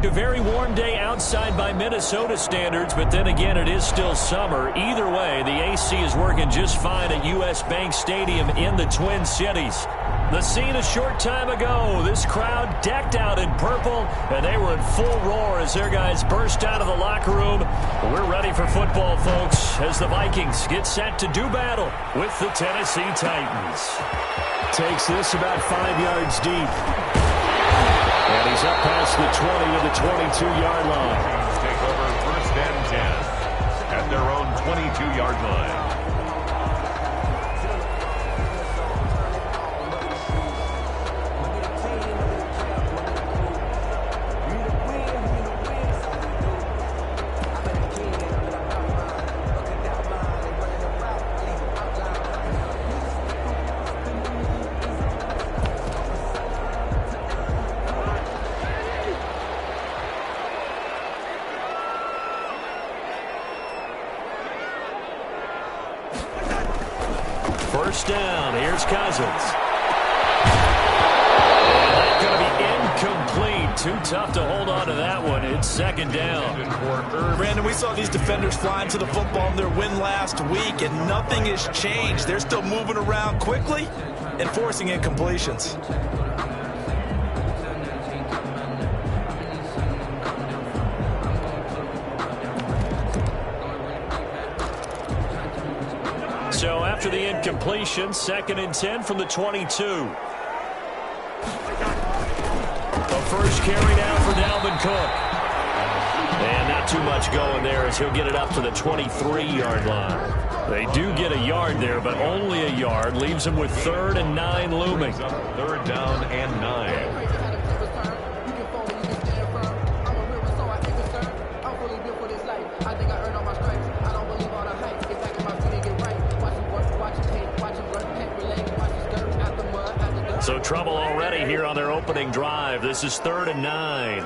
a very warm day outside by Minnesota standards, but then again, it is still summer. Either way, the AC is working just fine at U.S. Bank Stadium in the Twin Cities. The scene a short time ago, this crowd decked out in purple, and they were in full roar as their guys burst out of the locker room. We're ready for football, folks, as the Vikings get set to do battle with the Tennessee Titans. Takes this about 5 yards deep. And he's up past the 20 to the 22-yard line. Take over first and 10 at their own 22-yard line. First down, here's Cousins. And that's going to be incomplete. Too tough to hold on to that one. It's second down. Brandon, we saw these defenders flying to the football in their win last week, and nothing has changed. They're still moving around quickly and forcing incompletions. So after the incompletion, second and 10 from the 22. The first carry now for Dalvin Cook. And not too much going there as he'll get it up to the 23-yard line. They do get a yard there, but only a yard. Leaves them with 3rd and 9 looming. 3rd down and 9. So trouble already here on their opening drive. This is 3rd and 9.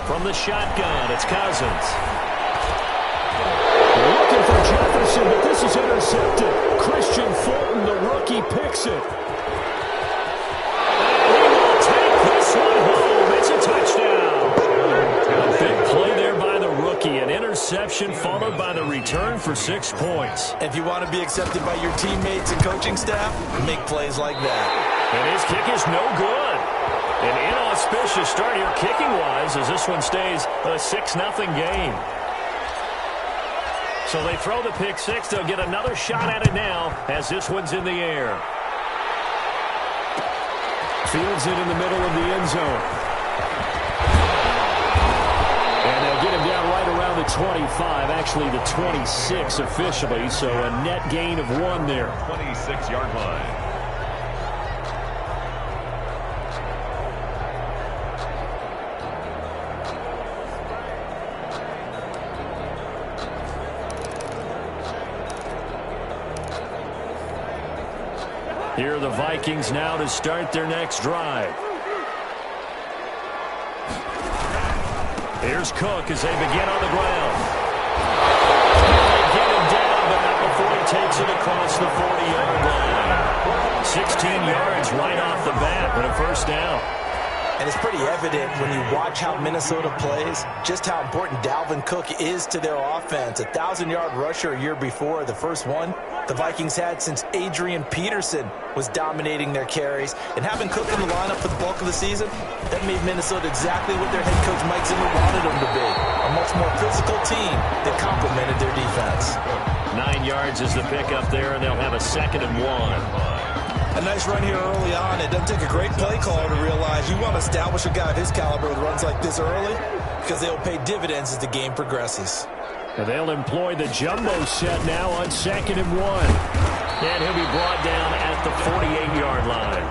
From the shotgun, it's Cousins. Looking for Jefferson, but this is intercepted. Christian Fulton, the rookie, picks it. And he will take this one home. It's a touchdown. A big play there by the rookie. An interception followed by the return for 6 points. If you want to be accepted by your teammates and coaching staff, make plays like that. And his kick is no good. An inauspicious start here kicking-wise as this one stays a 6-0 game. So they throw the pick six. They'll get another shot at it now as this one's in the air. Fields it in the middle of the end zone. And they'll get him down right around the 25, actually the 26 officially, so a net gain of 1 there. 26-yard line. Here are the Vikings now to start their next drive. Here's Cook as they begin on the ground. They get him down, but not before he takes it across the 40-yard line. 16 yards right off the bat, but a first down. And it's pretty evident when you watch how Minnesota plays, just how important Dalvin Cook is to their offense. A 1,000-yard rusher a year before, the first one the Vikings had since Adrian Peterson was dominating their carries. And having Cook in the lineup for the bulk of the season, that made Minnesota exactly what their head coach Mike Zimmer wanted them to be. A much more physical team that complemented their defense. 9 yards is the pickup there, and they'll have a 2nd and 1. A nice run here early on. It doesn't take a great play caller to realize you want to establish a guy of his caliber with runs like this early because they'll pay dividends as the game progresses. And they'll employ the jumbo set now on 2nd and 1. And he'll be brought down at the 48-yard line.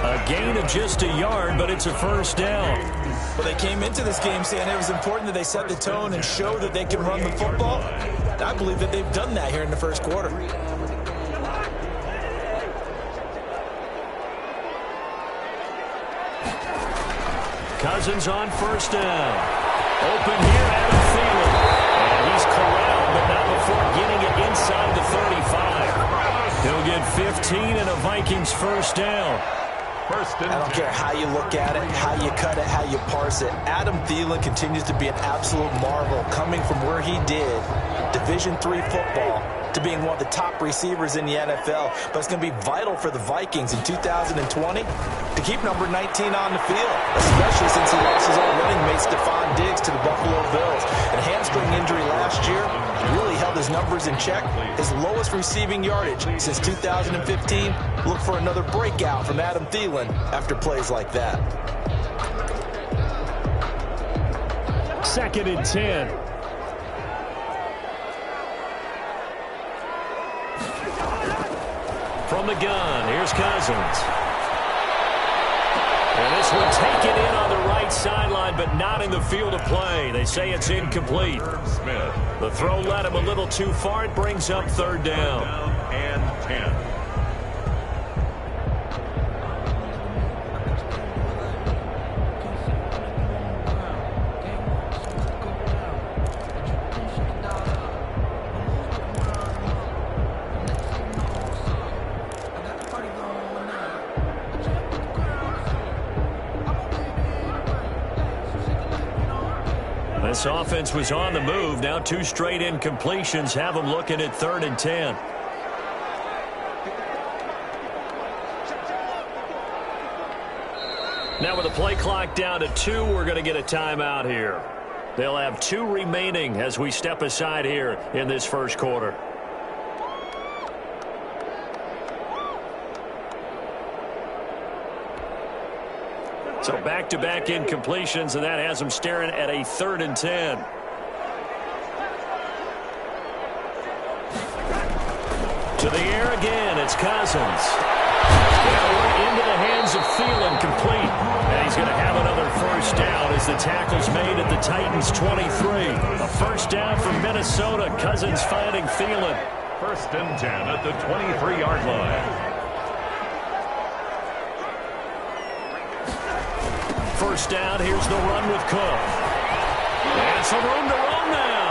A gain of just a yard, but it's a first down. Well, they came into this game saying it was important that they set the tone and show that they can run the football. I believe that they've done that here in the first quarter. Cousins on first down. Open here at the field. And he's corralled, but not before getting it inside the 35. He'll get 15 and a Vikings first down. I don't care how you look at it, how you cut it, how you parse it. Adam Thielen continues to be an absolute marvel, coming from where he did, Division III football, to being one of the top receivers in the NFL. But it's going to be vital for the Vikings in 2020 to keep number 19 on the field, especially since he lost his old running mate Stephon Diggs to the Buffalo Bills. And a hamstring injury last year really held his numbers in check. His lowest receiving yardage since 2015. Look for another breakout from Adam Thielen after plays like that. 2nd and 10. From the gun, here's Cousins. And this one taken in on the right sideline, but not in the field of play. They say it's incomplete. The throw led him a little too far. It brings up 3rd down. And 10. This offense was on the move. Now 2 straight incompletions have them looking at 3rd and 10. Now with the play clock down to 2, we're going to get a timeout here. They'll have 2 remaining as we step aside here in this first quarter. So back-to-back incompletions, and that has them staring at a 3rd and 10. To the air again, it's Cousins. Now into the hands of Thielen, complete. And he's going to have another first down as the tackle's made at the Titans' 23. A first down for Minnesota. Cousins finding Thielen. 1st and 10 at the 23-yard line. First down, here's the run with Cook. And some room to run now.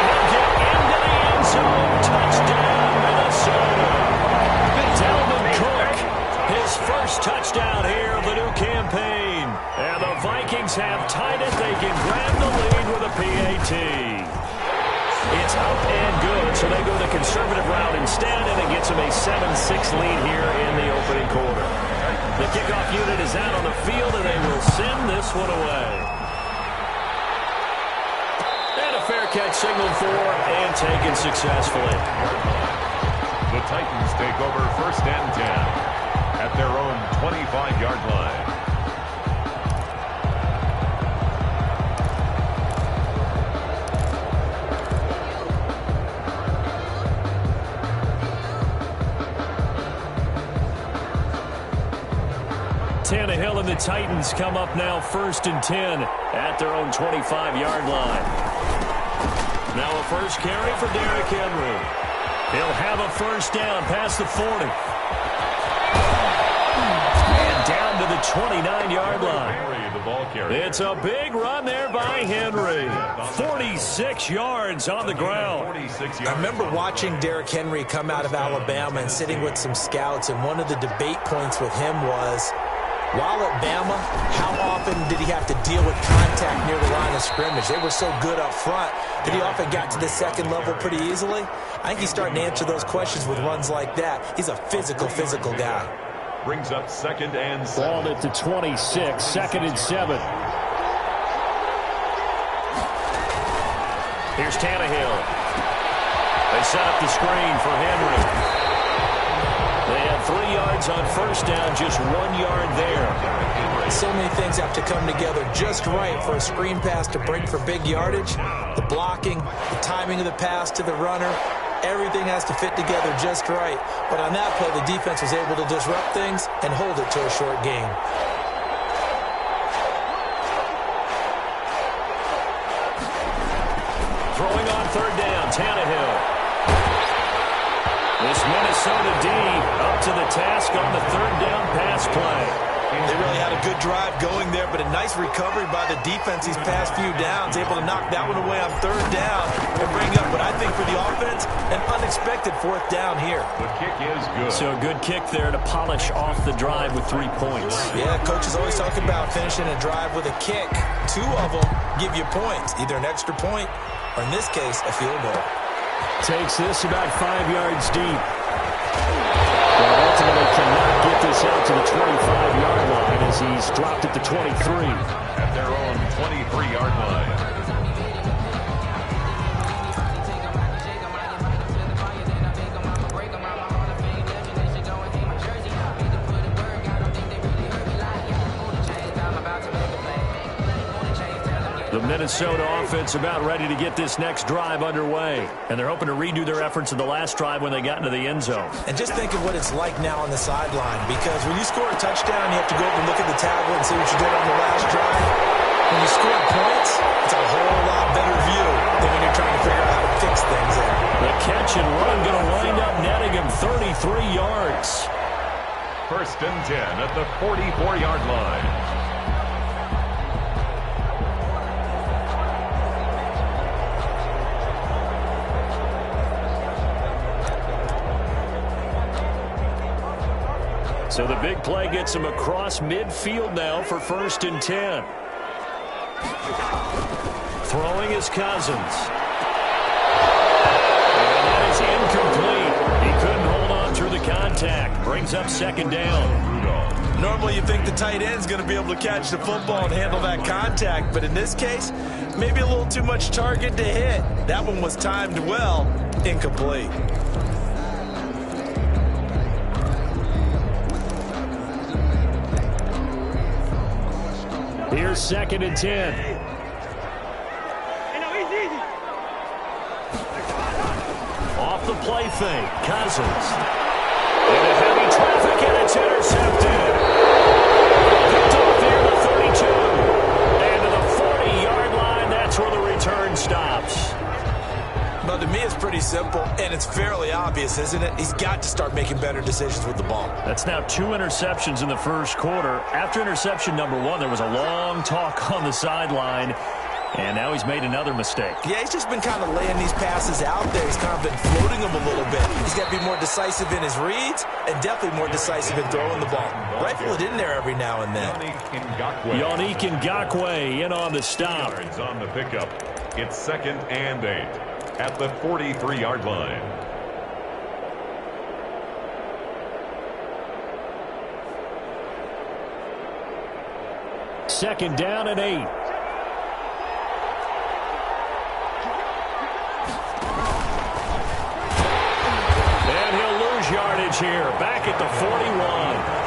And he'll get into the end zone. Touchdown, Minnesota. Dalvin Cook, his first touchdown here of the new campaign. And the Vikings have tied it. They can grab the lead with a PAT. It's up and good, so they go the conservative route instead, and it gets them a 7-6 lead here in the opening quarter. The kickoff unit is out on the field, and they will send this one away. And a fair catch signaled for and taken successfully. The Titans take over 1st and 10 at their own 25-yard line. Tannehill and the Titans come up now 1st and 10 at their own 25-yard line. Now a first carry for Derrick Henry. He'll have a first down past the 40. And down to the 29-yard line. It's a big run there by Henry. 46 yards on the ground. I remember watching Derrick Henry come out of Alabama and sitting with some scouts, and one of the debate points with him was, while at Bama, how often did he have to deal with contact near the line of scrimmage? They were so good up front that he often got to the second level pretty easily. I think he's starting to answer those questions with runs like that. He's a physical guy. Brings up 2nd and 7. Ball at the 26, 2nd and 7. Here's Tannehill. They set up the screen for Henry. They had 3 yards on first down, just 1 yard there. So many things have to come together just right for a screen pass to break for big yardage. The blocking, the timing of the pass to the runner, everything has to fit together just right. But on that play, the defense was able to disrupt things and hold it to a short game. Throwing on 3rd down, Tannehill. This Minnesota D up to the task on the 3rd down pass play. They really had a good drive going there, but a nice recovery by the defense these past few downs, able to knock that one away on third down and bring up what I think for the offense, an unexpected fourth down here. The kick is good. So a good kick there to polish off the drive with 3 points. Yeah, coaches always talk about finishing a drive with a kick. 2 of them give you points, either an extra point or, in this case, a field goal. Takes this about 5 yards deep. But ultimately cannot get this out to the 25-yard line as he's dropped at the 23. At their own 23-yard line. The Minnesota offense about ready to get this next drive underway. And they're hoping to redo their efforts in the last drive when they got into the end zone. And just think of what it's like now on the sideline, because when you score a touchdown, you have to go up and look at the tablet and see what you did on the last drive. When you score points, it's a whole lot better view than when you're trying to figure out how to fix things in. The catch and run going to wind up netting him 33 yards. First and 10 at the 44-yard line. So the big play gets him across midfield now for first and 10. Throwing is Cousins. And that is incomplete. He couldn't hold on through the contact. Brings up second down. Normally you think the tight end's going to be able to catch the football and handle that contact, but in this case, maybe a little too much target to hit. That one was timed well, incomplete. Here's second and 10. Off the play fake, Cousins. Into heavy traffic, and it's intercepted. Picked off near the 32. And to the 40-yard line, that's where the return stops. But to me, it's pretty simple, and it's fairly obvious, isn't it? He's got to start making better decisions with the ball. That's now 2 interceptions in the first quarter. After interception number 1, there was a long talk on the sideline, and now he's made another mistake. Yeah, he's just been kind of laying these passes out there. He's kind of been floating them a little bit. He's got to be more decisive in his reads and definitely more decisive in throwing the ball. Rifle it in there every now and then. Yannick Ngakoue in on the stop. On the pickup. It's second and 8. At the 43-yard line. Second down and 8. And he'll lose yardage here. Back at the 41.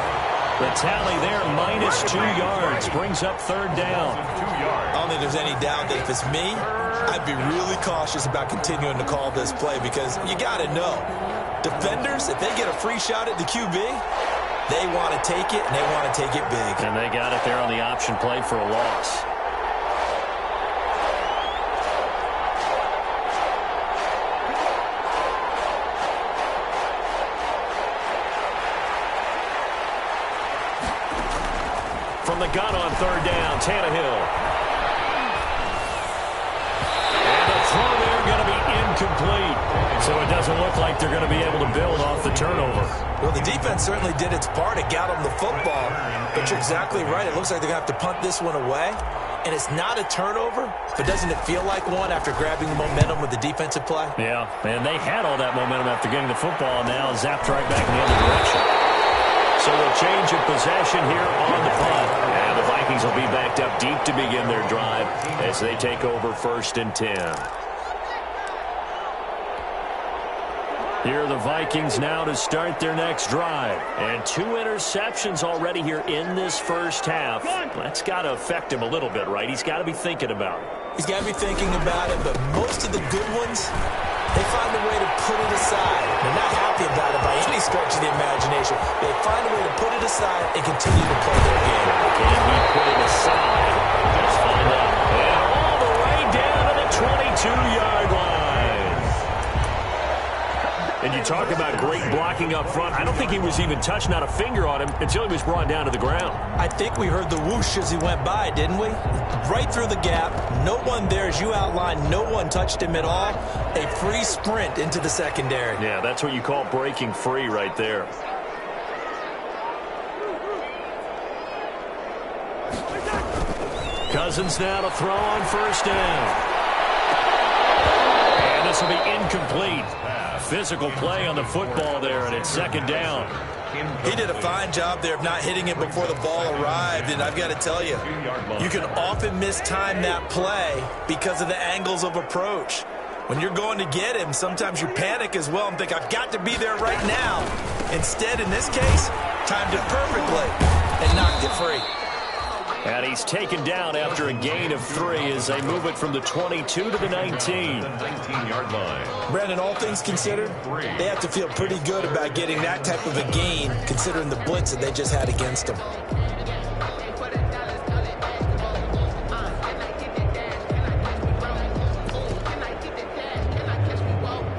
The tally there, minus 2 yards. Brings up third down. 2 yards. I don't think there's any doubt that if it's me, I'd be really cautious about continuing to call this play, because you got to know, defenders, if they get a free shot at the QB, they want to take it, and they want to take it big. And they got it there on the option play for a loss. From the gun on third down, Tannehill. Throw there going to be incomplete. So it doesn't look like they're going to be able to build off the turnover. Well, the defense certainly did its part. It got them the football. But you're exactly right. It looks like they're going to have to punt this one away. And it's not a turnover, but doesn't it feel like one after grabbing the momentum with the defensive play? Yeah, and they had all that momentum after getting the football, and now zapped right back in the other direction. So a change of possession here on the punt. And the Vikings will be backed up deep to begin their drive as they take over first and 10. Here are the Vikings now to start their next drive. And 2 interceptions already here in this first half. That's got to affect him a little bit, right? He's got to be thinking about it. He's got to be thinking about it, but most of the good ones, they find a way to put it aside. They're not happy about it by any stretch of the imagination. They find a way to put it aside and continue to play their game. Can he put it aside? Let's find out. And all the way down to the 22-yard line. And you talk about great blocking up front. I don't think he was even touched, not a finger on him, until he was brought down to the ground. I think we heard the whoosh as he went by, didn't we? Right through the gap. No one there, as you outlined. No one touched him at all. A free sprint into the secondary. Yeah, that's what you call breaking free right there. Cousins now to throw on first down. And this will be incomplete. Physical play on the football there, and it's second down. He did a fine job there of not hitting it before the ball arrived, and I've got to tell you, you can often mistime that play because of the angles of approach. When you're going to get him, sometimes you panic as well and think, I've got to be there right now. Instead, in this case, timed it perfectly and knocked it free. And he's taken down after a gain of 3 as they move it from the 22 to the 19. 19-yard line. Brandon, all things considered, they have to feel pretty good about getting that type of a gain, considering the blitz that they just had against them.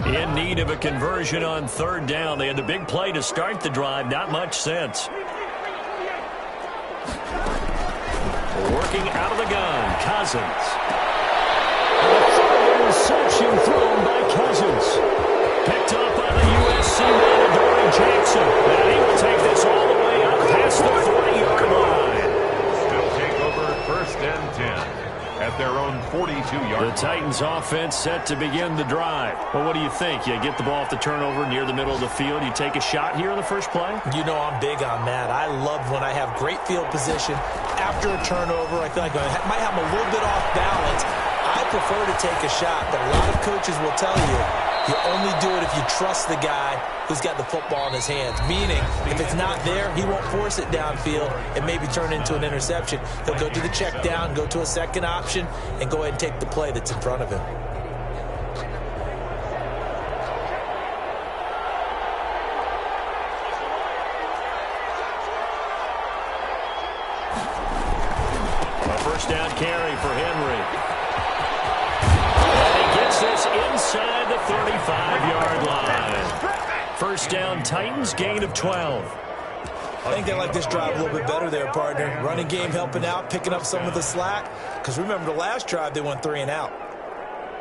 In need of a conversion on third down. They had the big play to start the drive. Not much sense. Working out of the gun, Cousins. A interception thrown by Cousins. Picked up by the USC man, Adoree Jackson. And he will take this all the way up past the 40-yard line. They'll take over first and 10 at their own 42-yard line. The Titans offense set to begin the drive. Well, what do you think? You get the ball off the turnover near the middle of the field. You take a shot here on the first play? You know I'm big on that. I love when I have great field position. After a turnover, I feel like I might have them a little bit off balance. I prefer to take a shot, but a lot of coaches will tell you, you only do it if you trust the guy who's got the football in his hands. Meaning, if it's not there, he won't force it downfield and maybe turn into an interception. He'll go to the check down, go to a second option, and go ahead and take the play that's in front of him. First down carry for Henry. And he gets this inside the 35-yard line. First down, Titans, gain of 12. I think they like this drive a little bit better there, partner. Running game helping out, picking up some of the slack. Because remember, the last drive, they went 3 and out.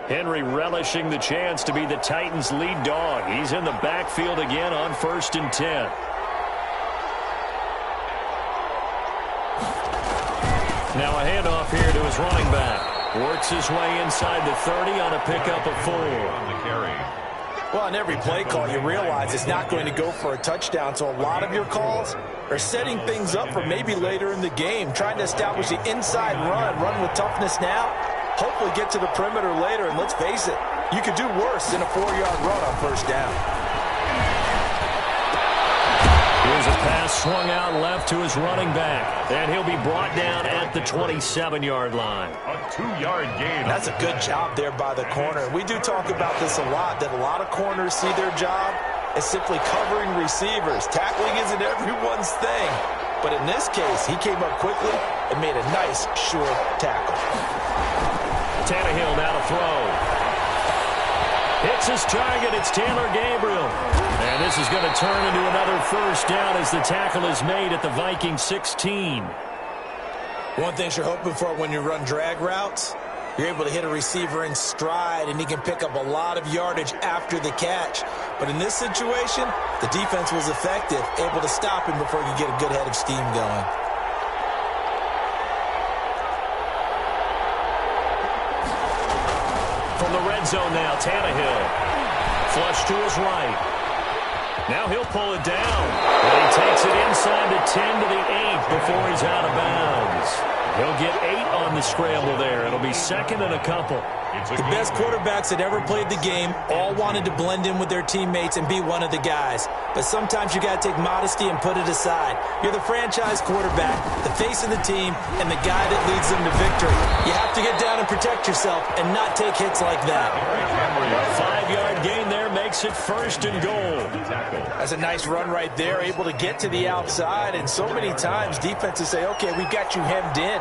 Henry relishing the chance to be the Titans' lead dog. He's in the backfield again on first and 10. Now a handoff here to his running back. Works his way inside the 30 on a pickup of 4. On the carry. Well, on every play call, you realize it's not going to go for a touchdown. So a lot of your calls are setting things up for maybe later in the game, trying to establish the inside run with toughness now, hopefully get to the perimeter later. And let's face it, you could do worse than a 4-yard run on first down. Here's a pass swung out left to his running back. And he'll be brought down at the 27-yard line. A 2-yard gain. That's a good job there by the corner. We do talk about this a lot, that a lot of corners see their job as simply covering receivers. Tackling isn't everyone's thing. But in this case, he came up quickly and made a nice, short tackle. Tannehill now to throw. Hits his target. It's Taylor Gabriel. And this is going to turn into another first down as the tackle is made at the Vikings 16. One thing you're hoping for when you run drag routes, you're able to hit a receiver in stride, and he can pick up a lot of yardage after the catch. But in this situation, the defense was effective, able to stop him before he could get a good head of steam going. From the red zone now, Tannehill. Flush to his right. Now he'll pull it down. And he takes it inside the 10 to the 8 before he's out of bounds. He'll get 8 on the scramble there. It'll be second and a couple. The best quarterbacks that ever played the game all wanted to blend in with their teammates and be one of the guys. But sometimes you got to take modesty and put it aside. You're the franchise quarterback, the face of the team, and the guy that leads them to victory. You have to get down and protect yourself and not take hits like that. A 5-yard gain there makes it first and goal. That's a nice run right there, able to get to the outside. And so many times defenses say, okay, we've got you hemmed in.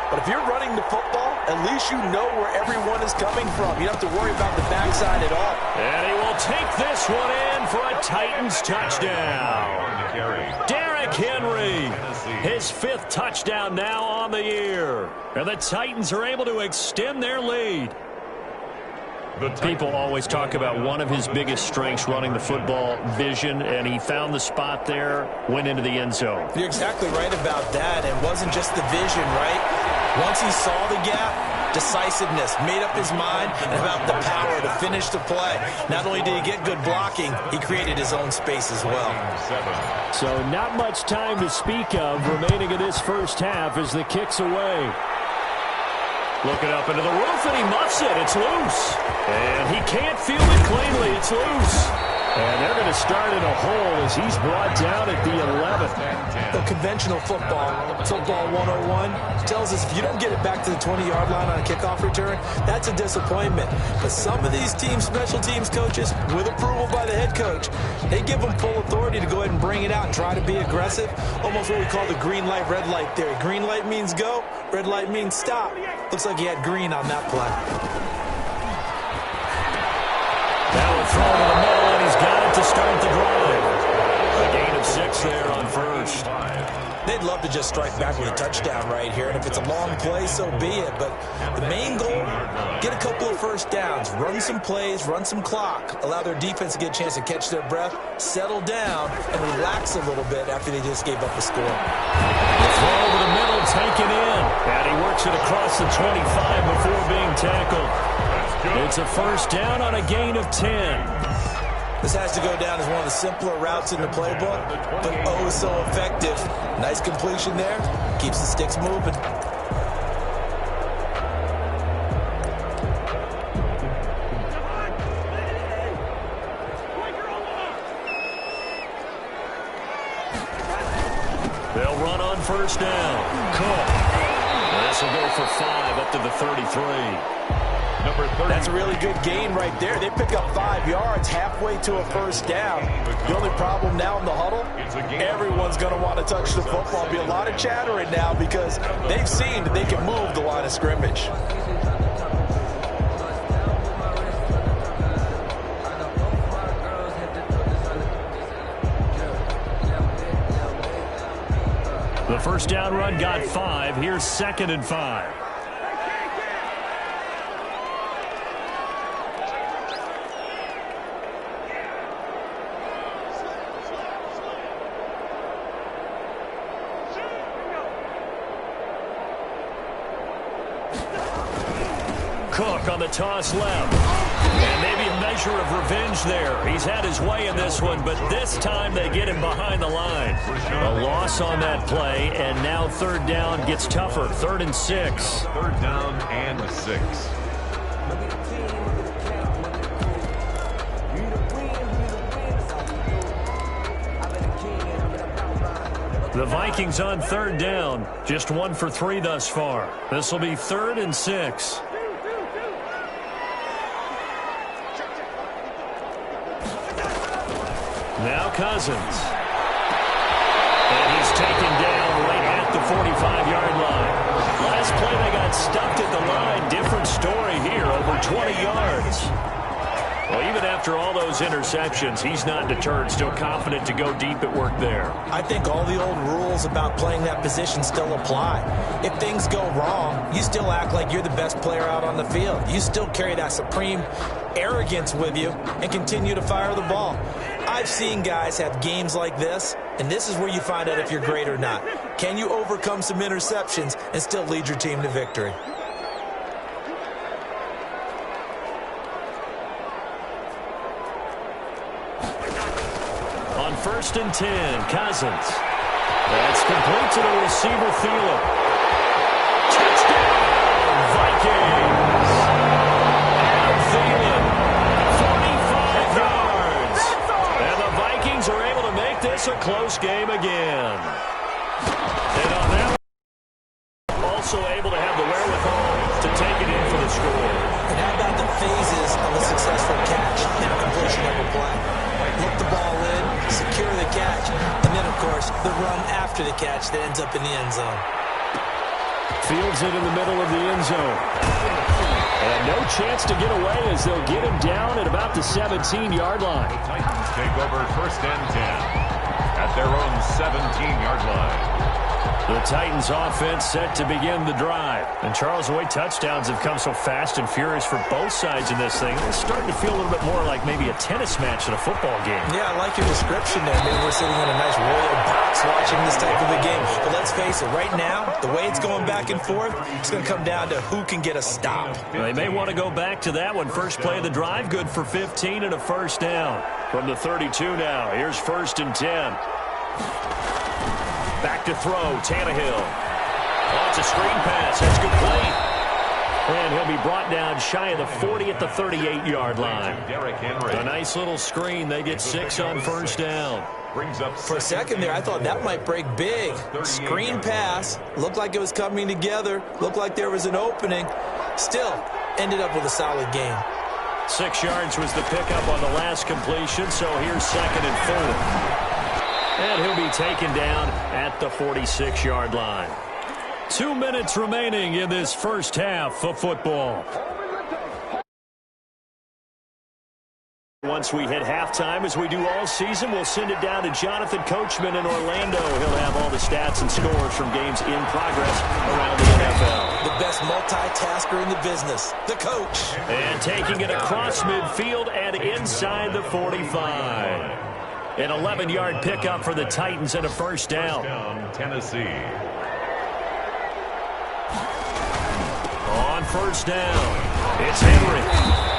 But if you're running the football at least you know where everyone is coming from. You don't have to worry about the backside at all. And he will take this one in for a Titans touchdown. Derrick Henry, his 5th touchdown now on the year. And the Titans are able to extend their lead. People always talk about one of his biggest strengths, running the football, vision, and he found the spot there, went into the end zone. You're exactly right about that. It wasn't just the vision, right? Once he saw the gap, decisiveness, made up his mind, and about the power to finish the play. Not only did he get good blocking, he created his own space as well. So not much time to speak of remaining in this first half as the kick's away. Looking up into the roof, and he muffs it. It's loose. And he can't field it cleanly. It's loose. And they're going to start in a hole as he's brought down at the 11th. The conventional football 101, tells us if you don't get it back to the 20-yard line on a kickoff return, that's a disappointment. But some of these teams, special teams coaches, with approval by the head coach, they give them full authority to go ahead and bring it out and try to be aggressive. Almost what we call the green light, red light theory. Green light means go, red light means stop. Looks like he had green on that play. Now a throw to the middle, and he's got it to start the drive. A gain of 6 there on first. They'd love to just strike back with a touchdown right here, and if it's a long play, so be it. But the main goal, get a couple of first downs, run some plays, run some clock, allow their defense to get a chance to catch their breath, settle down, and relax a little bit after they just gave up a score. The throw over the middle, taken in, and he works it across the 25 before being tackled. It's a first down on a gain of 10. This has to go down as one of the simpler routes in the playbook, but oh so effective. Nice completion there. Keeps the sticks moving. They'll run on first down. Cook. This will go for 5 up to the 33. That's a really good gain right there. They pick up 5 yards halfway to a first down. The only problem now in the huddle, everyone's going to want to touch the football. There'll be a lot of chattering now because they've seen that they can move the line of scrimmage. The first down run got 5. Here's 2nd and 5. Cook on the toss left. And maybe a measure of revenge there. He's had his way in this one, but this time they get him behind the line. A loss on that play, and now 3rd down gets tougher. 3rd and 6. 3rd down and 6. The Vikings on 3rd down. Just 1 for 3 thus far. This will be 3rd and 6. Now Cousins. And he's taken down right at the 45-yard line. Last play they got stuffed at the line. Different story here, over 20 yards. Well, even after all those interceptions, he's not deterred, still confident to go deep at work there. I think all the old rules about playing that position still apply. If things go wrong, you still act like you're the best player out on the field. You still carry that supreme arrogance with you and continue to fire the ball. I've seen guys have games like this, and this is where you find out if you're great or not. Can you overcome some interceptions and still lead your team to victory? On 1st and 10, Cousins. That's complete to the receiver, Thielen. Touchdown, Vikings! And Thielen, 45 yards. And the Vikings are able to make this a close game again. And on that one, also able to have the wherewithal to take it in for the score. And how about the phases of a successful catch and a completion of a play? Look the ball in, secure the catch, and then, of course, the run after the catch that ends up in the end zone. Fields it in the middle of the end zone. And no chance to get away as they'll get him down at about the 17-yard line. The Titans take over 1st and 10 at their own 17-yard line. The Titans offense set to begin the drive. And Charles, the way touchdowns have come so fast and furious for both sides in this thing, it's starting to feel a little bit more like maybe a tennis match in a football game. Yeah, I like your description there. Maybe we're sitting in a nice royal box watching this type of a game. But let's face it, right now, the way it's going back and forth, it's going to come down to who can get a stop. They may want to go back to that one. First play of the drive, good for 15 and a first down. From the 32 now, here's 1st and 10. Back to throw, Tannehill. Oh, it's a screen pass. That's complete. And he'll be brought down shy of the 40 at the 38-yard line. A nice little screen. They get 6 on first down. For a second there, I thought that might break big. Screen pass. Looked like it was coming together. Looked like there was an opening. Still, ended up with a solid game. 6 yards was the pickup on the last completion, so here's 2nd and 4. And he'll be taken down at the 46-yard line. 2 minutes remaining in this first half of football. Once we hit halftime, as we do all season, we'll send it down to Jonathan Coachman in Orlando. He'll have all the stats and scores from games in progress around the NFL. The best multitasker in the business, the coach. And taking it across midfield and inside the 45. An 11-yard pickup for the Titans and a first down. Tennessee. On first down, it's Henry.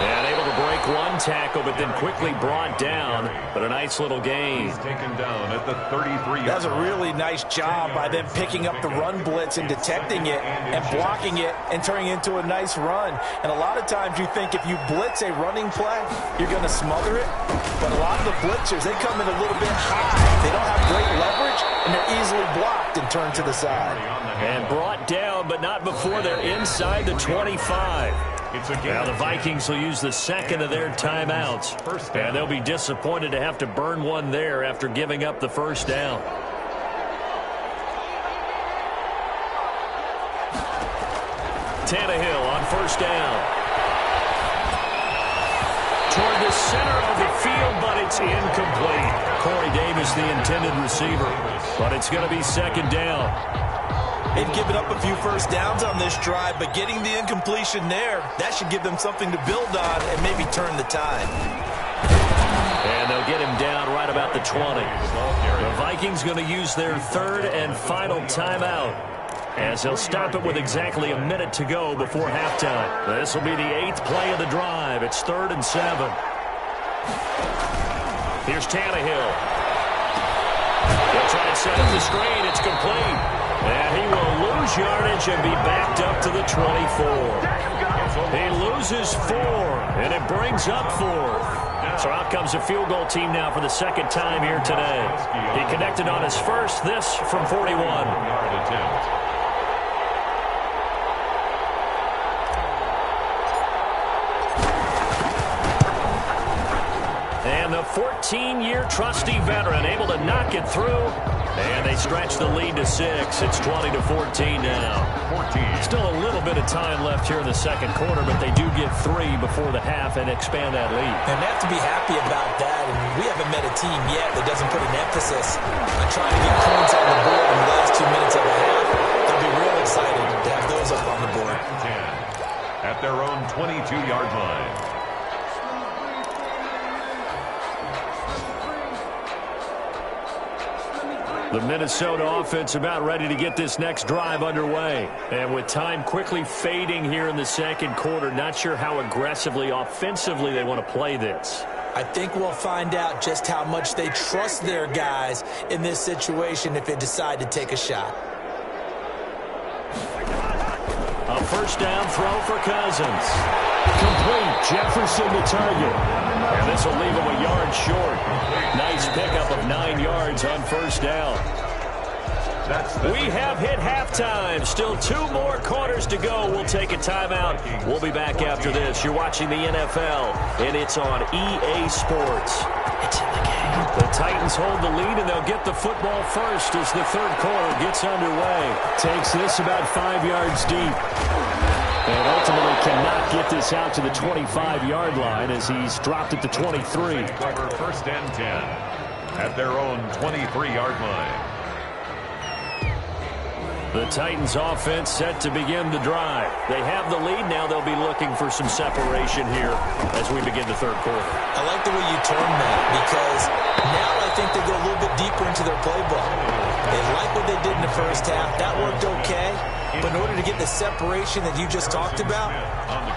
And able to break one tackle, but then quickly brought down. But a nice little gain. He's taken down at the 33. That was a really nice job by them picking up the run blitz and detecting it and blocking it and turning it into a nice run. And a lot of times you think if you blitz a running play, you're going to smother it. But a lot of the blitzers, they come in a little bit high. They don't have great leverage, and they're easily blocked and turned to the side. And brought down, but not before they're inside the 25. Now the Vikings will use the second of their timeouts. And they'll be disappointed to have to burn one there after giving up the first down. Tannehill on first down. Toward the center of the field, but it's incomplete. Corey Davis, the intended receiver. But it's going to be 2nd down. They've given up a few first downs on this drive, but getting the incompletion there, that should give them something to build on and maybe turn the tide. And they'll get him down right about the 20. The Vikings going to use their 3rd and final timeout, as they'll stop it with exactly a minute to go before halftime. This will be the 8th play of the drive. It's 3rd and 7. Here's Tannehill. He'll try and set up the screen. It's complete. And he will lose yardage and be backed up to the 24. He loses 4, and it brings up 4. So out comes a field goal team now for the 2nd time here today. He connected on his first, this from 41. And the 14-year trusty veteran able to knock it through. And they stretch the lead to 6. It's 20-14 now. Still a little bit of time left here in the 2nd quarter, but they do get 3 before the half and expand that lead. And they have to be happy about that. And we haven't met a team yet that doesn't put an emphasis on trying to get points on the board in the last 2 minutes of the half. They'll be real excited to have those up on the board. At their own 22-yard line. The Minnesota offense about ready to get this next drive underway. And with time quickly fading here in the 2nd quarter, not sure how aggressively, offensively they want to play this. I think we'll find out just how much they trust their guys in this situation if they decide to take a shot. A first down throw for Cousins. Complete. Jefferson the target. And this will leave him a yard short. Nice pickup of 9 yards on first down. We have hit halftime. Still 2 more quarters to go. We'll take a timeout. We'll be back after this. You're watching the NFL, and it's on EA Sports. It's in the game. The Titans hold the lead, and they'll get the football first as the third quarter gets underway. Takes this about 5 yards deep. And ultimately cannot get this out to the 25-yard line as he's dropped at the 23. Cover first and 10 at their own 23-yard line. The Titans offense set to begin the drive. They have the lead. Now they'll be looking for some separation here as we begin the third quarter. I like the way you term that because now I think they go a little bit deeper into their playbook. They like what they did in the first half. That worked okay. But in order to get the separation that you just talked about,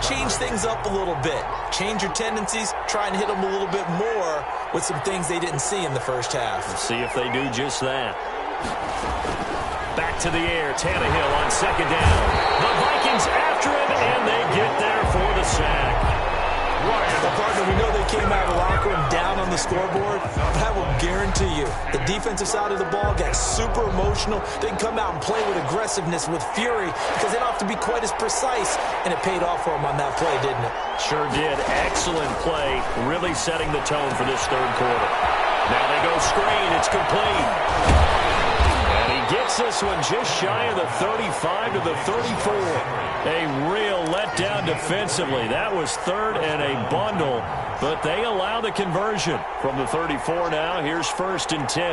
change things up a little bit. Change your tendencies. Try and hit them a little bit more with some things they didn't see in the first half. Let's see if they do just that. Back to the air. Tannehill on second down. The Vikings after him, and they get there for the sack. The partner, we know they came out of the locker room down on the scoreboard, but I will guarantee you the defensive side of the ball got super emotional. They can come out and play with aggressiveness, with fury, because they don't have to be quite as precise, and it paid off for them on that play, didn't it? Sure did. Excellent play, really setting the tone for this third quarter. Now they go screen. It's complete. And he gets this one just shy of the 35 to the 34. A real letdown defensively. That was third and a bundle, but they allow the conversion. From the 34 now, here's first and 10.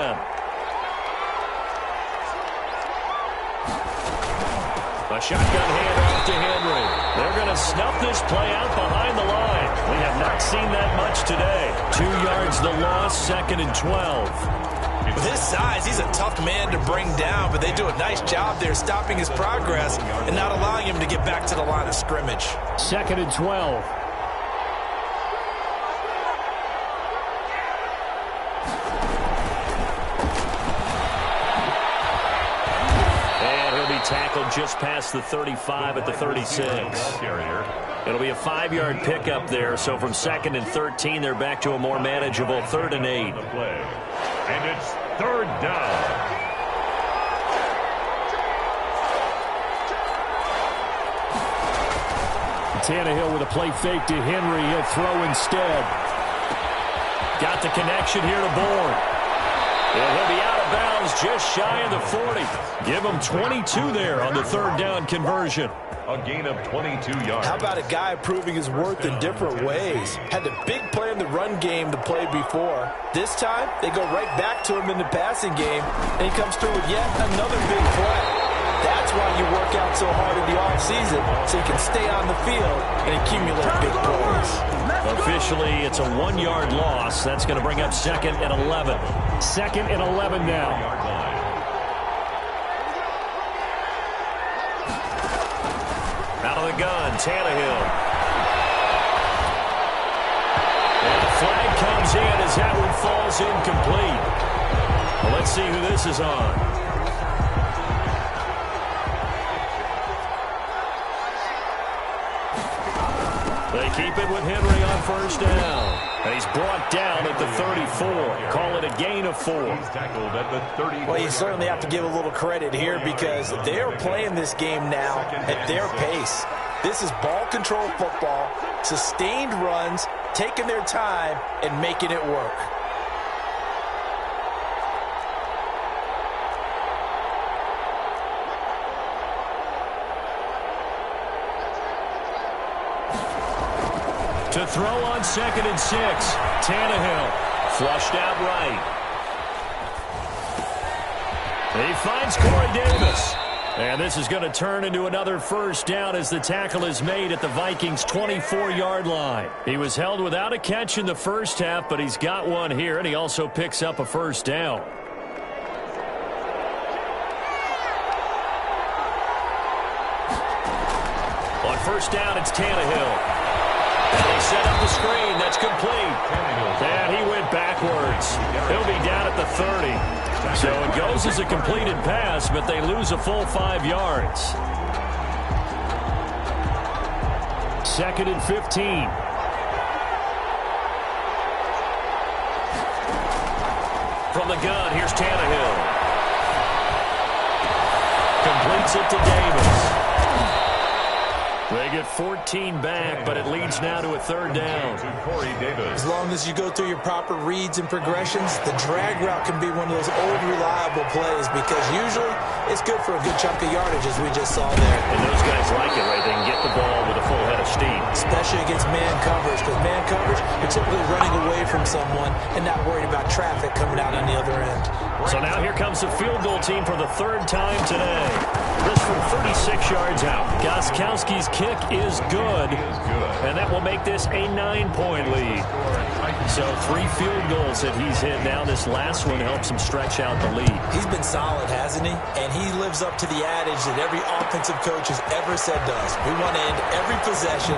A shotgun handoff to Henry. They're going to snuff this play out behind the line. We have not seen that much today. 2 yards the loss, second and 12. With his size, he's a tough man to bring down, but they do a nice job there stopping his progress and not allowing him to get back to the line of scrimmage. Second and 12. And he'll be tackled just past the 35 at the 36. It'll be a 5-yard pickup there, so from second and 13, they're back to a more manageable third and 8. And it's third down. Tannehill with a play fake to Henry. He'll throw instead. Got the connection here to Bourne. And he'll be out of bounds just shy of the 40. Give him 22 there on the third down conversion. A gain of 22 yards. How about a guy proving his worth in different ways? Had the big play in the run game to play before. This time, they go right back to him in the passing game, and he comes through with yet another big play. That's why you work out so hard in the offseason, so you can stay on the field and accumulate big plays. Officially, it's a 1-yard loss. That's going to bring up second and 11. Second and 11 now. Out of the gun, Tannehill. And the flag comes in as that one falls incomplete. Well, let's see who this is on. They keep it with Henry on first down. And he's brought down at the 34. Call it a gain of 4. He's tackled at the 30. Well, you certainly have to give a little credit here because they're playing this game now at their pace. This is ball control football, sustained runs, taking their time, and making it work. To throw on second and 6. Tannehill flushed out right. He finds Corey Davis. And this is going to turn into another first down as the tackle is made at the Vikings' 24-yard line. He was held without a catch in the first half, but he's got one here, and he also picks up a first down. On first down, it's Tannehill. And they set up the screen. That's complete. And he went backwards. He'll be down at the 30. So it goes as a completed pass, but they lose a full 5 yards. Second and 15. From the gun, here's Tannehill. Completes it to Davis. They get 14 back, but it leads now to a third down. As long as you go through your proper reads and progressions, the drag route can be one of those old reliable plays because usually it's good for a good chunk of yardage, as we just saw there. And those guys like it, right? They can get the ball with a full head of steam. Especially against man coverage, because man coverage, you're typically running away from someone and not worried about traffic coming out on the other end. So now here comes the field goal team for the third time today. This from 36 yards out. Gostkowski's kick is good, and that will make this a 9-point lead. So 3 field goals that he's hit now. This last one helps him stretch out the lead. He's been solid, hasn't he? And he lives up to the adage that every offensive coach has ever said does. We want to end every possession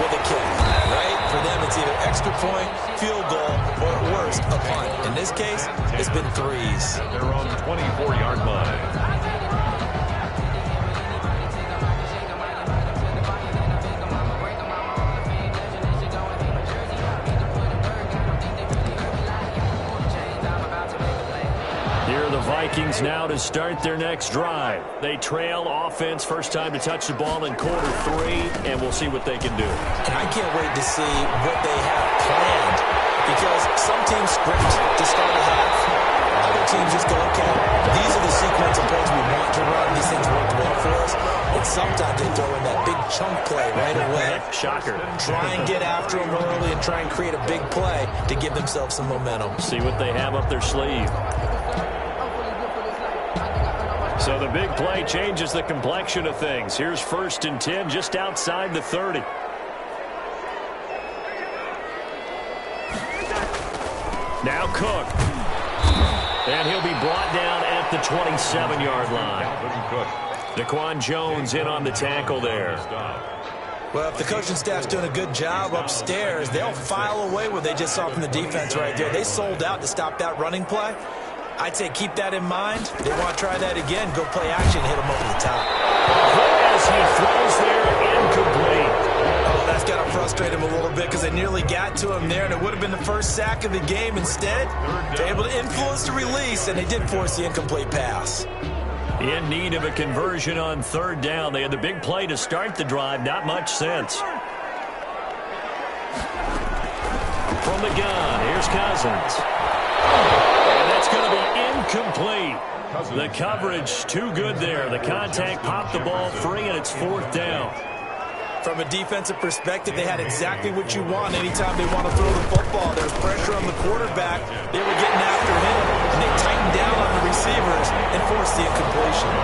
with a kick, right? For them, it's either extra point, field goal, or at worst, a punt. In this case, it's been threes. They're on the 24-yard line. Vikings now to start their next drive. They trail offense, first time to touch the ball in quarter 3, and we'll see what they can do. And I can't wait to see what they have planned, because some teams script to start a half. Other teams just go, okay, these are the sequence of plays we want to run. These things work well for us. And sometimes they throw in that big chunk play right away. Shocker. Try and get after them early and try and create a big play to give themselves some momentum. See what they have up their sleeve. So the big play changes the complexion of things. Here's 1st and 10 just outside the 30. Now Cook. And he'll be brought down at the 27-yard line. Daquan Jones in on the tackle there. Well, if the coaching staff's doing a good job upstairs, they'll file away what they just saw from the defense right there. They sold out to stop that running play. I'd say keep that in mind. They want to try that again. Go play action, hit them over the top. As he throws there, incomplete. Oh, that's got to frustrate him a little bit because they nearly got to him there, and it would have been the first sack of the game. Instead, they're able to influence the release, and they did force the incomplete pass. In need of a conversion on 3rd down. They had the big play to start the drive. Not much sense. From the gun, here's Cousins. And that's going to be incomplete. The coverage too good there. The contact popped the ball free, and it's 4th down. From a defensive perspective, they had exactly what you want anytime they want to throw the football. There's pressure on the quarterback. They were getting after him, and they tightened down on the receivers and forced the incompletion.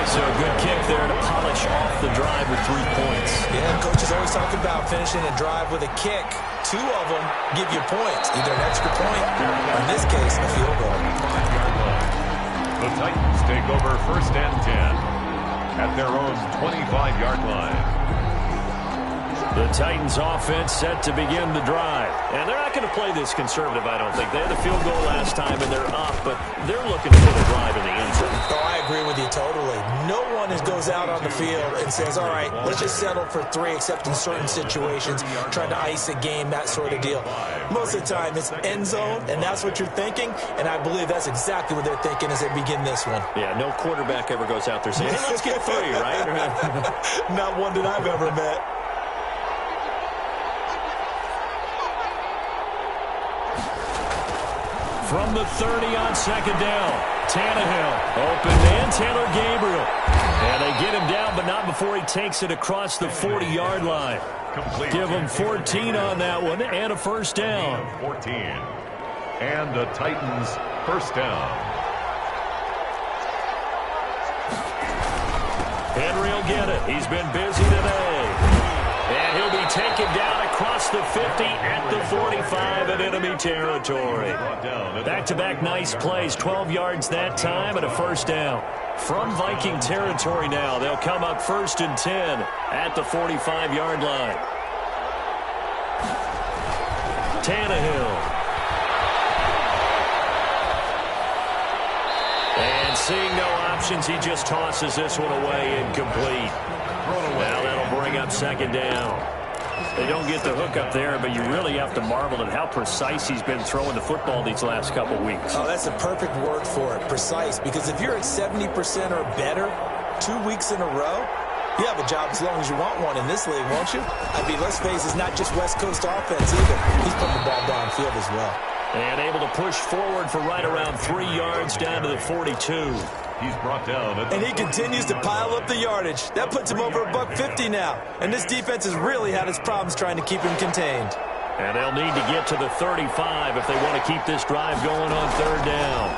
So a good kick there to polish off the drive with 3 points. Yeah, coaches always talk about finishing a drive with a kick. 2 of them give you points, either an extra point, or in this case, a field goal. The Titans take over 1st and 10 at their own 25-yard line. The Titans offense set to begin the drive. And they're not going to play this conservative, I don't think. They had a field goal last time, and they're up, but they're looking for the drive in the end zone. Oh, I agree with you totally. No one goes out on the field and says, all right, let's just settle for 3, except in certain situations, trying to ice a game, that sort of deal. Most of the time, it's end zone, and that's what you're thinking, and I believe that's exactly what they're thinking as they begin this one. Yeah, no quarterback ever goes out there saying, hey, let's get 3, right? Not one that I've ever met. From the 30 on 2nd down, Tannehill, open man, Taylor Gabriel. And they get him down, but not before he takes it across the 40-yard line. Give him 14 on that one and a 1st down. 14. And the Titans' 1st down. Henry will get it. He's been busy today. And he'll be taken down across the 50 at the 45 in enemy territory. Back-to-back nice plays, 12 yards that time and a 1st down. From Viking territory now, they'll come up 1st and 10 at the 45-yard line. Tannehill. And seeing no options, he just tosses this one away incomplete. Now that'll bring up 2nd down. They don't get the hook up there, but you really have to marvel at how precise he's been throwing the football these last couple weeks. Oh, that's a perfect word for it, precise, because if you're at 70% or better 2 weeks in a row, You have a job as long as you want one in this league, won't you? I mean, let's face it, it's not just West Coast offense either. He's putting the ball downfield as well. And able to push forward for right around 3 yards down to the 42. He's brought down. And he continues to pile up the yardage. That puts him over $150 now. And this defense has really had its problems trying to keep him contained. And they'll need to get to the 35 if they want to keep this drive going on 3rd down.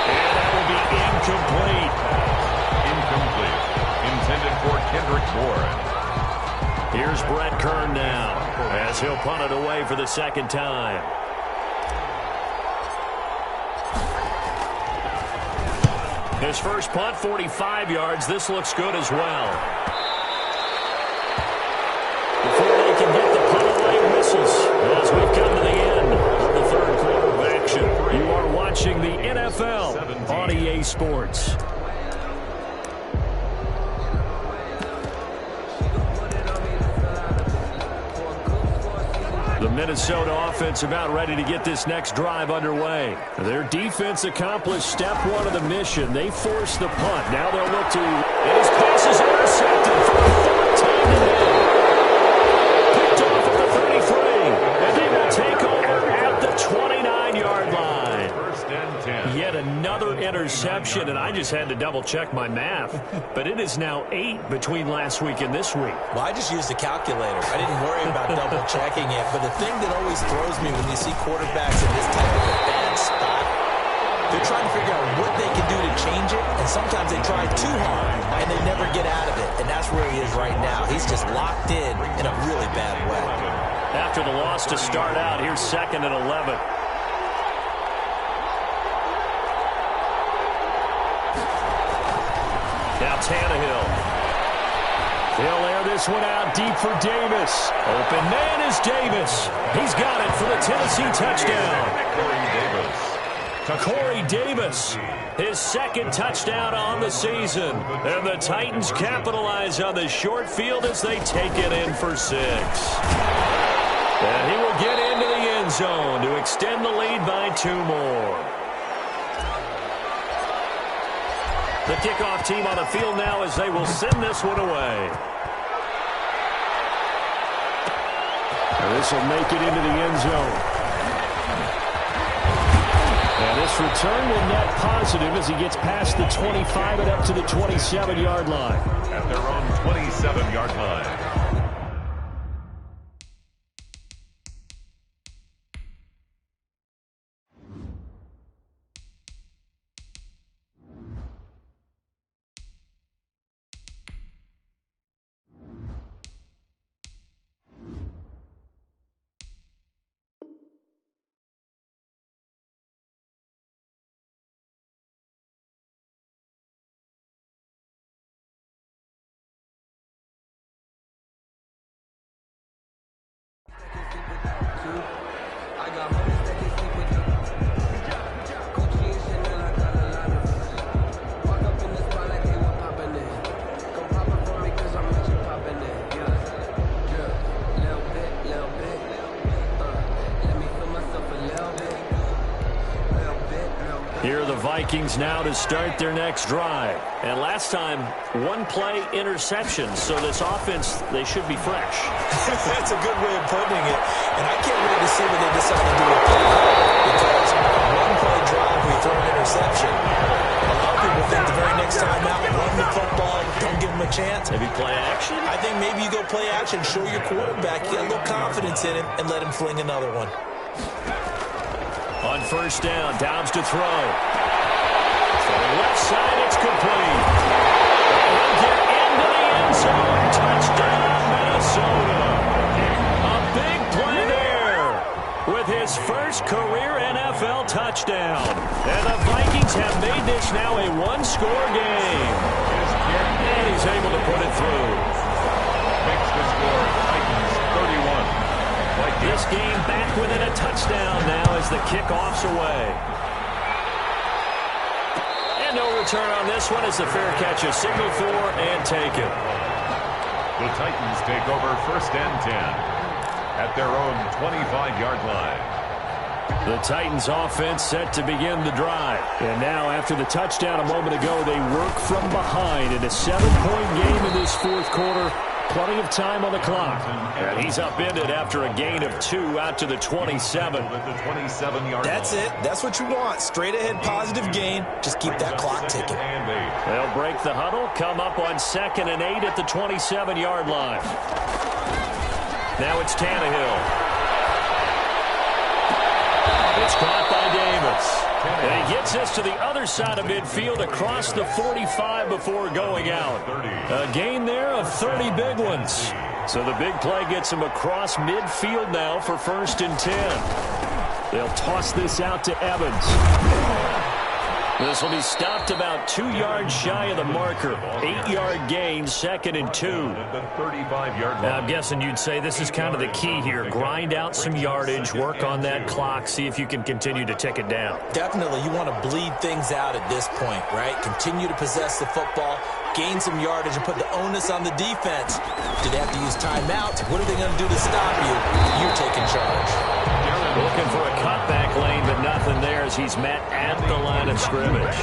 And that will be incomplete. Incomplete. Intended for Kendrick Bourne. Here's Brett Kern now as he'll punt it away for the 2nd time. His first punt, 45 yards. This looks good as well. Before they can get the punt away whistles, as we've come to the end of the 3rd quarter of action. You are watching the NFL on EA Sports. The Minnesota offense about ready to get this next drive underway. Their defense accomplished step 1 of the mission. They forced the punt. Now they'll look to... And his pass is intercepted for the 4th time today. Picked off at the 33. And they will take over at the 29-yard line. 1st and 10. Yet another interception, and I just had to double-check my math. But it is now 8 between last week and this week. Well, I just used a calculator. I didn't worry about double-checking it. But the thing that always throws me when you see quarterbacks in this type of a bad spot, they're trying to figure out what they can do to change it. And sometimes they try too hard, and they never get out of it. And that's where he is right now. He's just locked in a really bad way. After the loss to start out, here's 2nd and 11. Now Tannehill. He'll air this one out deep for Davis. Open man is Davis. He's got it for the Tennessee touchdown. Corey Davis, his 2nd touchdown on the season. And the Titans capitalize on the short field as they take it in for 6. And he will get into the end zone to extend the lead by 2 more. The kickoff team on the field now as they will send this one away. And this will make it into the end zone. And this return will net positive as he gets past the 25 and up to the 27-yard line. At their own 27-yard line. Here are the Vikings now to start their next drive. And last time, 1-play interception. So this offense, they should be fresh. That's a good way of putting it. And I can't wait to see what they decide to do with that. Because 1-play drive, we throw an interception. A lot of people think the very next time out, run the football, don't give them a chance. Maybe play action? I think maybe you go play action, show your quarterback, get a little confidence in him, and let him fling another one. On 1st down, Dobbs to throw. To the left side, it's complete. He'll get into the end zone. Touchdown, Minnesota. A big play there with his first career NFL touchdown. And the Vikings have made this now a 1-score game. And he's able to put it through. Makes the score Titans 31. This game back within a touchdown now as the kickoff's away. And no return on this one as the fair catch is signaled for and taken. The Titans take over 1st and 10 at their own 25-yard line. The Titans offense set to begin the drive. And now after the touchdown a moment ago, they work from behind in a 7-point game in this fourth quarter. Plenty of time on the clock. And he's upended after a gain of 2 out to the 27. That's it. That's what you want. Straight ahead positive gain. Just keep that clock ticking. They'll break the huddle, come up on 2nd and 8 at the 27-yard line. Now it's Tannehill. It's caught by Davis. And he gets us to the other side of midfield across the 45 before going out. A gain there of 30 big ones. So the big play gets him across midfield now for 1st and 10. They'll toss this out to Evans. This will be stopped about 2 yards shy of the marker. 8-yard gain, 2nd and 2. Now, I'm guessing you'd say this is kind of the key here. Grind out some yardage, work on that clock, see if you can continue to tick it down. Definitely, you want to bleed things out at this point, right? Continue to possess the football, gain some yardage, and put the onus on the defense. Do they have to use timeout? What are they going to do to stop you? You're taking charge. Looking for a cutback lane, but nothing there as he's met at the line of scrimmage.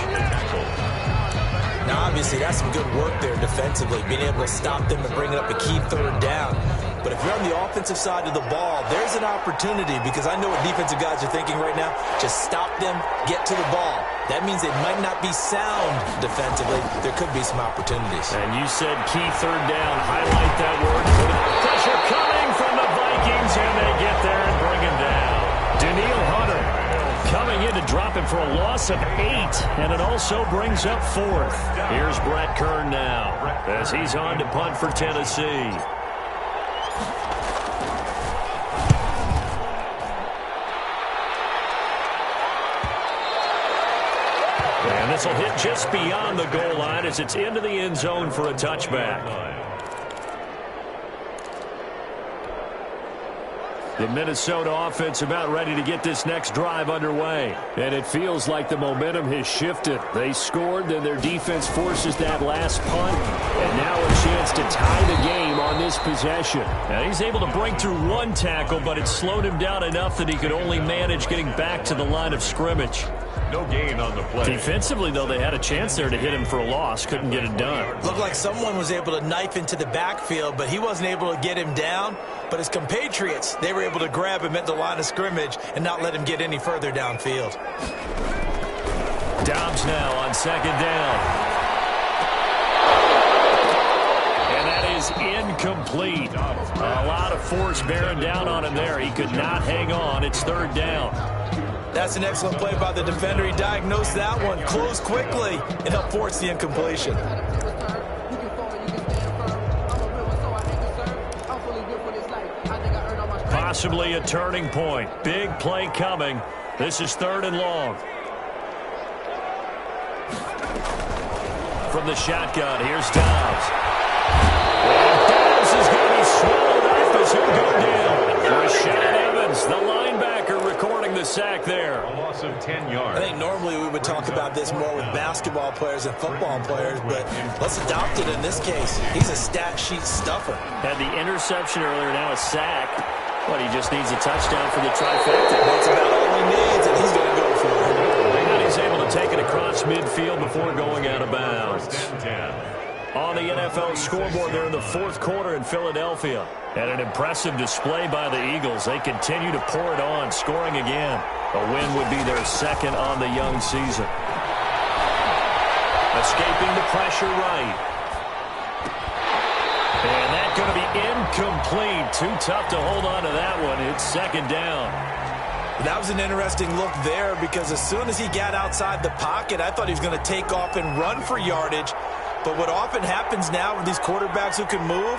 Now, obviously, that's some good work there defensively, being able to stop them and bring it up a key 3rd down. But if you're on the offensive side of the ball, there's an opportunity because I know what defensive guys are thinking right now. Just stop them, get to the ball. That means they might not be sound defensively. There could be some opportunities. And you said key 3rd down. Highlight that word. Pressure coming from the Vikings, and they get there and bring him down. Daniil Hunter coming in to drop him for a loss of 8, and it also brings up 4th. Here's Brett Kern now as he's on to punt for Tennessee. And this will hit just beyond the goal line as it's into the end zone for a touchback. The Minnesota offense about ready to get this next drive underway. And it feels like the momentum has shifted. They scored, then their defense forces that last punt. And now a chance to tie the game on this possession. And he's able to break through 1 tackle, but it slowed him down enough that he could only manage getting back to the line of scrimmage. No gain on the play. Defensively, though, they had a chance there to hit him for a loss. Couldn't get it done. Looked like someone was able to knife into the backfield, but he wasn't able to get him down. But his compatriots, they were able to grab him at the line of scrimmage and not let him get any further downfield. Dobbs now on 2nd down. And that is incomplete. A lot of force bearing down on him there. He could not hang on. It's 3rd down. That's an excellent play by the defender. He diagnosed that one, closed quickly, and helped force the incompletion. Possibly a turning point. Big play coming. This is 3rd and long. From the shotgun, here's Dobbs. And Dobbs is going to be swallowed up as he'll go down. Rashad Evans, the linebacker, recording the sack there. A loss of 10 yards. I think normally we would talk about this more with basketball players than football players, but let's adopt it in this case. He's a stat sheet stuffer. Had the interception earlier, now a sack. But he just needs a touchdown for the trifecta. That's about all he needs, and he's going to go for it. And he's able to take it across midfield before going out of bounds. On the NFL scoreboard there in the 4th quarter in Philadelphia. And an impressive display by the Eagles. They continue to pour it on, scoring again. A win would be their 2nd on the young season. Escaping the pressure right. And that's going to be incomplete. Too tough to hold on to that one. It's 2nd down. That was an interesting look there because as soon as he got outside the pocket, I thought he was going to take off and run for yardage. But what often happens now with these quarterbacks who can move,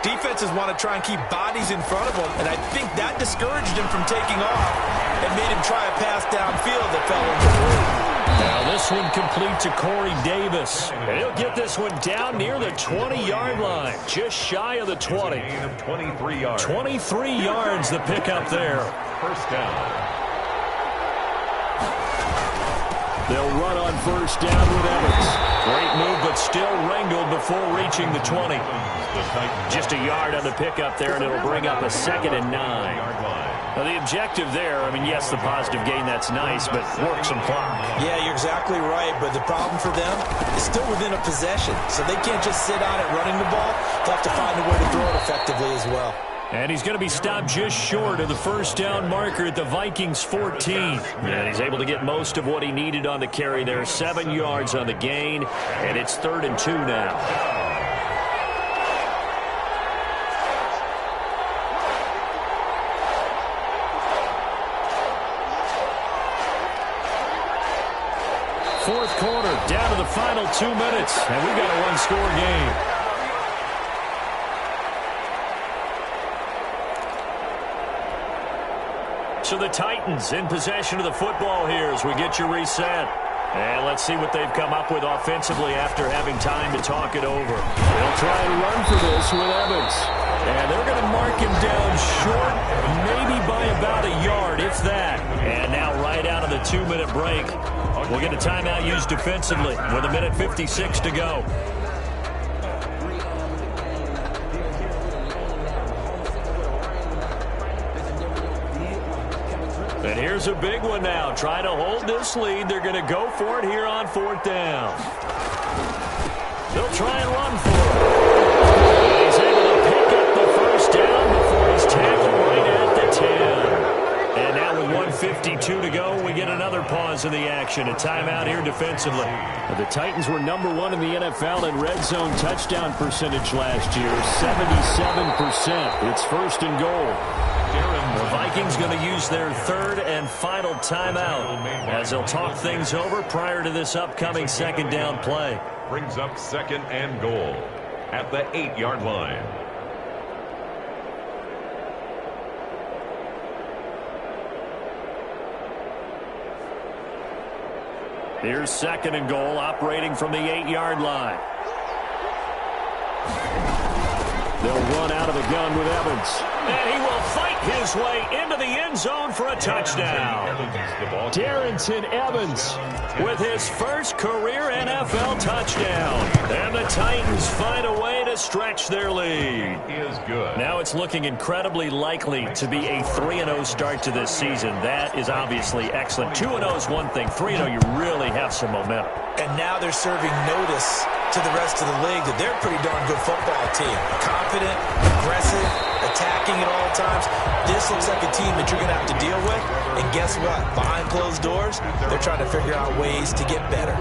defenses want to try and keep bodies in front of them. And I think that discouraged him from taking off and made him try a pass downfield that fell incomplete. Now this one complete to Corey Davis. And he'll get this one down near the 20-yard line, just shy of the 20. Gain of 23 yards. 23 yards the pickup there. 1st down. They'll run on 1st down with Evans. Great move, but still wrangled before reaching the 20. Just a yard on the pickup there, and it'll bring up a 2nd and 9. Well, the objective there, I mean, yes, the positive gain, that's nice, but work some clock. Yeah, you're exactly right, but the problem for them is still within a possession, so they can't just sit on it running the ball. They'll have to find a way to throw it effectively as well. And he's going to be stopped just short of the first down marker at the Vikings 14. And he's able to get most of what he needed on the carry there. 7 yards on the gain, and it's 3rd and 2 now. Fourth quarter, down to the final 2 minutes, and we've got a one-score game. So the Titans in possession of the football here as we get you reset. And let's see what they've come up with offensively after having time to talk it over. They'll try and run for this with Evans. And they're going to mark him down short, maybe by about a yard, if that. And now right out of the 2-minute break, we'll get a timeout used defensively with 1:56 to go. And here's a big one now. Trying to hold this lead. They're going to go for it here on 4th down. They'll try and run for it. And he's able to pick up the first down before he's tackled right at the 10. And now with 1:52 to go, we get another pause in the action. A timeout here defensively. The Titans were #1 in the NFL in red zone touchdown percentage last year, 77%. It's 1st and goal. The Vikings going to use their 3rd and final timeout as they'll talk things over prior to this upcoming 2nd down play. Brings up 2nd and goal at the 8-yard line. Here's 2nd and goal, operating from the 8-yard line. They'll run out of the gun with Evans. And he will fight his way into the end zone for a touchdown. Darrington Evans with his first career NFL touchdown. And the Titans find a way to stretch their lead. Is good. Now it's looking incredibly likely to be a 3-0 start to this season. That is obviously excellent. 2-0 is one thing. 3-0, you really have some momentum. And now they're serving notice to the rest of the league that they're a pretty darn good football team. Confident, aggressive, attacking at all times. This looks like a team that you're going to have to deal with. And guess what? Behind closed doors, they're trying to figure out ways to get better.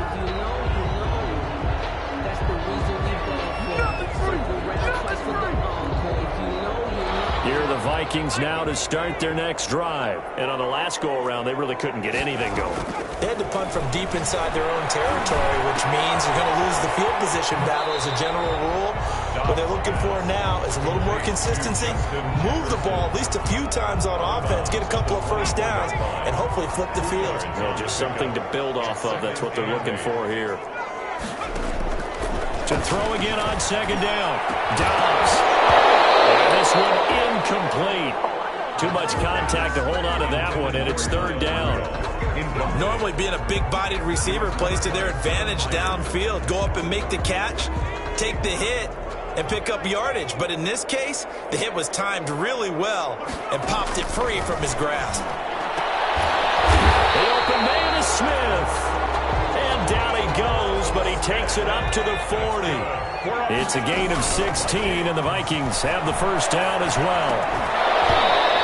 Here are the Vikings now to start their next drive. And on the last go-around, they really couldn't get anything going. They had to punt from deep inside their own territory, which means you're going to lose the field position battle as a general rule. What they're looking for now is a little more consistency, move the ball at least a few times on offense, get a couple of first downs, and hopefully flip the field. Well, just something to build off of. That's what they're looking for here. To throw again on 2nd down. Dobbs. And this one incomplete. Too much contact to hold on to that one, and it's 3rd down. Normally being a big-bodied receiver plays to their advantage downfield. Go up and make the catch, take the hit, and pick up yardage. But in this case, the hit was timed really well and popped it free from his grasp. The open man is Smith. And down he goes, but he takes it up to the 40. It's a gain of 16, and the Vikings have the first down as well.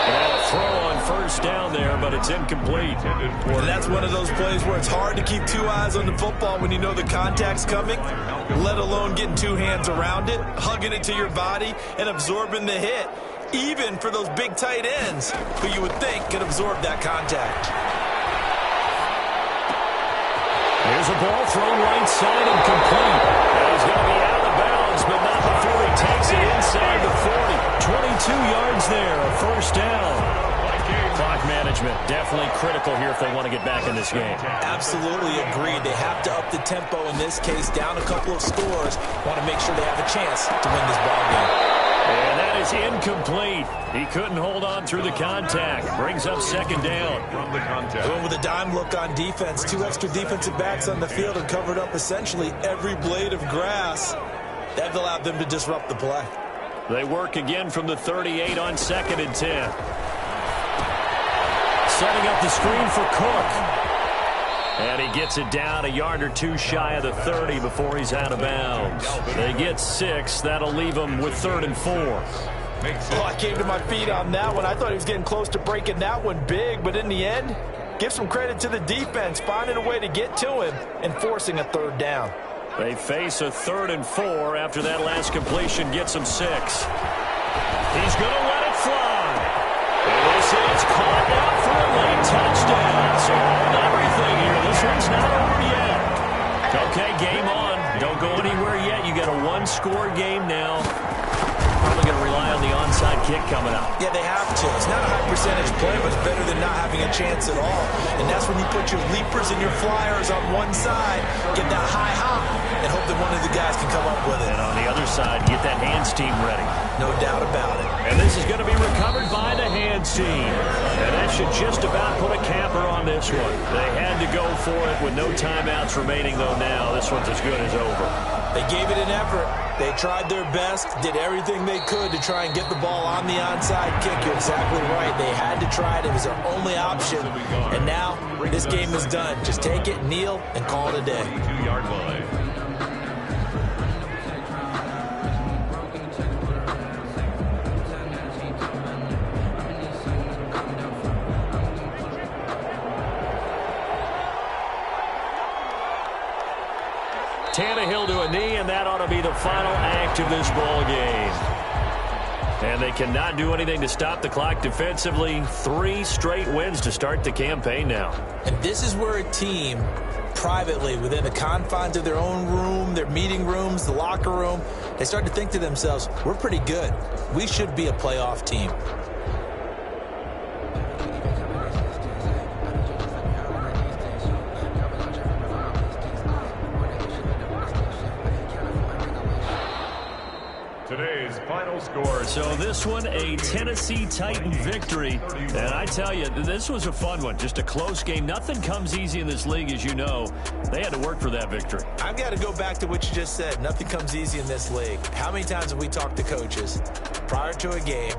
And a throw on first down there, but it's incomplete. And that's one of those plays where it's hard to keep 2 eyes on the football when you know the contact's coming, let alone getting 2 hands around it, hugging it to your body, and absorbing the hit, even for those big tight ends who you would think could absorb that contact. Here's a ball thrown right side and complete. And he's going to be out of bounds, but not before he takes it inside the 40. 22 yards there, a first down. Clock management definitely critical here if they want to get back in this game. Absolutely agreed. They have to up the tempo in this case, down a couple of scores. Want to make sure they have a chance to win this ball game. And that is incomplete. He couldn't hold on through the contact. Brings up 2nd down. From the contact. Going with a dime look on defense. 2 extra defensive backs on the field and covered up essentially every blade of grass. That allowed them to disrupt the play. They work again from the 38 on 2nd and 10. Setting up the screen for Cook. And he gets it down a yard or two shy of the 30 before he's out of bounds. They get 6. That'll leave them with 3rd and 4. Oh, I came to my feet on that one. I thought he was getting close to breaking that one big, but in the end, give some credit to the defense, finding a way to get to him and forcing a 3rd down. They face a 3rd and 4 after that last completion gets him 6. He's going to let it fly. And this is caught out for a late touchdown. So everything here. This one's not over yet. Okay, game on. Don't go anywhere yet. You got a 1-score game now. Probably going to rely on the onside kick coming up. Yeah, they have to. It's not a high percentage play, but it's better than not having a chance at all. And that's when you put your leapers and your flyers on one side, get that high hop, and hope that one of the guys can come up with it. And on the other side, get that hands team ready. No doubt about it. And this is going to be recovered by the hands team. And that should just about put a capper on this one. They had to go for it with no timeouts remaining, though now this one's as good as over. They gave it an effort. They tried their best, did everything they could to try and get the ball on the onside kick. You're exactly right. They had to try it. It was their only option. And now this game is done. Just take it, kneel, and call it a day. 2-yard line. Tannehill to a knee, and that ought to be the final act of this ball game. And they cannot do anything to stop the clock defensively. 3 straight wins to start the campaign now. And this is where a team, privately, within the confines of their own room, their meeting rooms, the locker room, they start to think to themselves, we're pretty good. We should be a playoff team. Today's final score. So this one, a Tennessee Titan victory. And I tell you, this was a fun one. Just a close game. Nothing comes easy in this league, as you know. They had to work for that victory. I've got to go back to what you just said. Nothing comes easy in this league. How many times have we talked to coaches prior to a game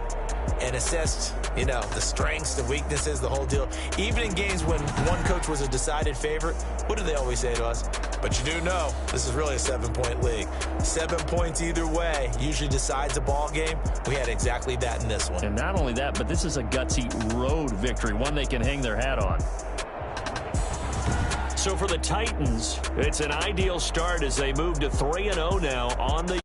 and assessed, the strengths, the weaknesses, the whole deal? Even in games when one coach was a decided favorite, what do they always say to us? But you do know, this is really a 7-point league. 7 points either way usually decides a ball game. We had exactly that in this one. And not only that, but this is a gutsy road victory, one they can hang their hat on. So for the Titans, it's an ideal start as they move to 3-0 now on the